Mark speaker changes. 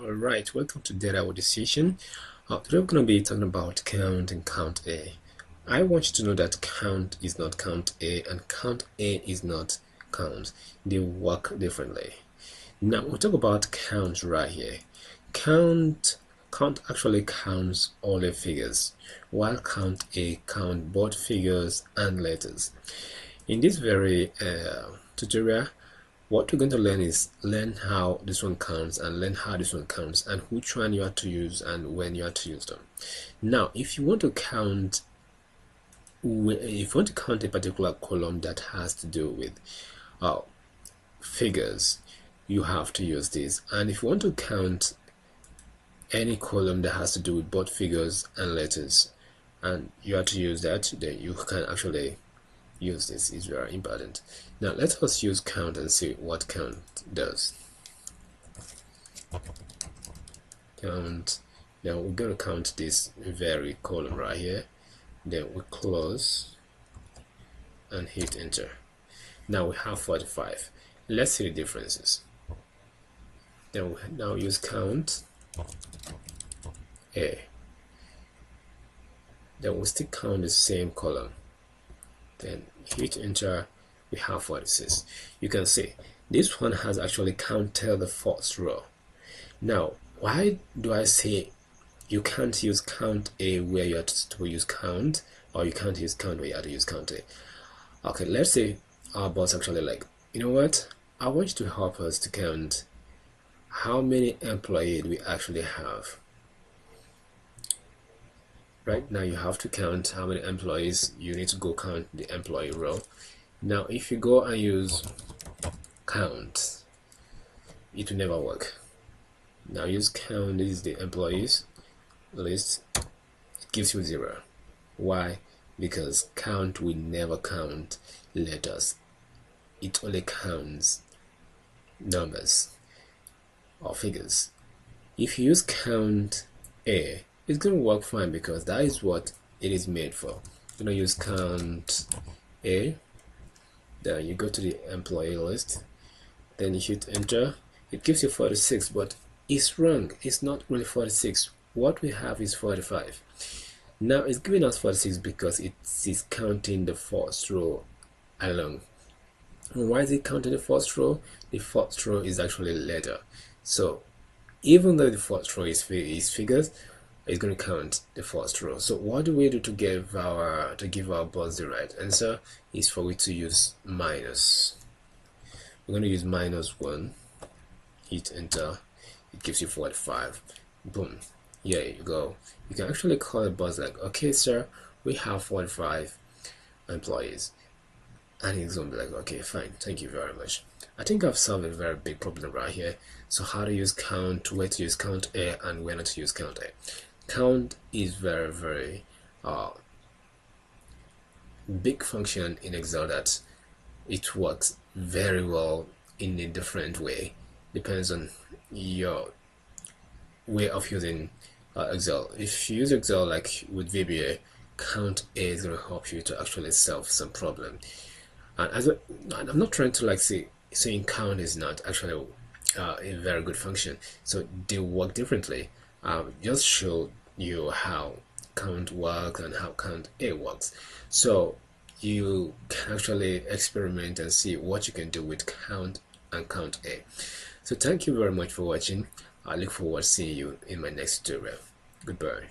Speaker 1: Alright, welcome to Data with Decision. Today we're going to be talking about count and count A. I want you to know that count is not count A and count A is not count. They work differently. Now we'll talk about count right here. Count actually counts all the figures, while count A count both figures and letters. In this very tutorial, what we're going to learn how this one counts and learn how this one counts and which one you have to use and when you have to use them. Now, if you want to count a particular column that has to do with figures, you have to use this. And if you want to count any column that has to do with both figures and letters, and you have to use that, then you can actually use this. Is very important. Now let us use count and see what count does. Count. Now we're going to count this very column right here, then we close and hit enter. Now we have 45. Let's see the differences. Then we now use count A. Then we still count the same column, then hit enter. We have 46. You can see this one has actually counted the first row. Now why do I say you can't use count A where you have to use count, or you can't use count where you have to use count A? Okay, let's say our boss actually like, you know what, I want you to help us to count how many employees we actually have. Right now you have to count how many employees. You need to go count the employee row. Now if you go and use count, it will never work. Now use count. This is the employees list. It gives you 0. Why? Because count will never count letters. It only counts numbers or figures. If you use count A, it's going to work fine because that is what it is made for. You're going to use count A, then you go to the employee list, then you hit enter. It gives you 46, but it's wrong. It's not really 46. What we have is 45. Now it's giving us 46 because it is counting the first row alone. And why is it counting the first row? The first row is actually letter. So even though the first row is figures, it's going to count the first row. So what do we do to give our boss the right answer? Is for we to use minus. We're going to use -1. Hit enter. It gives you 45. Boom. Here you go. You can actually call the boss like, okay sir, we have 45 employees, and he's going to be like, okay fine, thank you very much. I think I've solved a very big problem right here. So how to use count, where to use count A, and where not to use count A. Count is very big function in Excel that it works very well in a different way. Depends on your way of using Excel. If you use Excel like with VBA, count A is going to help you to actually solve some problem. And I'm not trying to like saying count is not actually a very good function. So they work differently. Just show you how count works and how count A works, so you can actually experiment and see what you can do with count and count A. So thank you very much for watching. I look forward to seeing you in my next tutorial. Goodbye.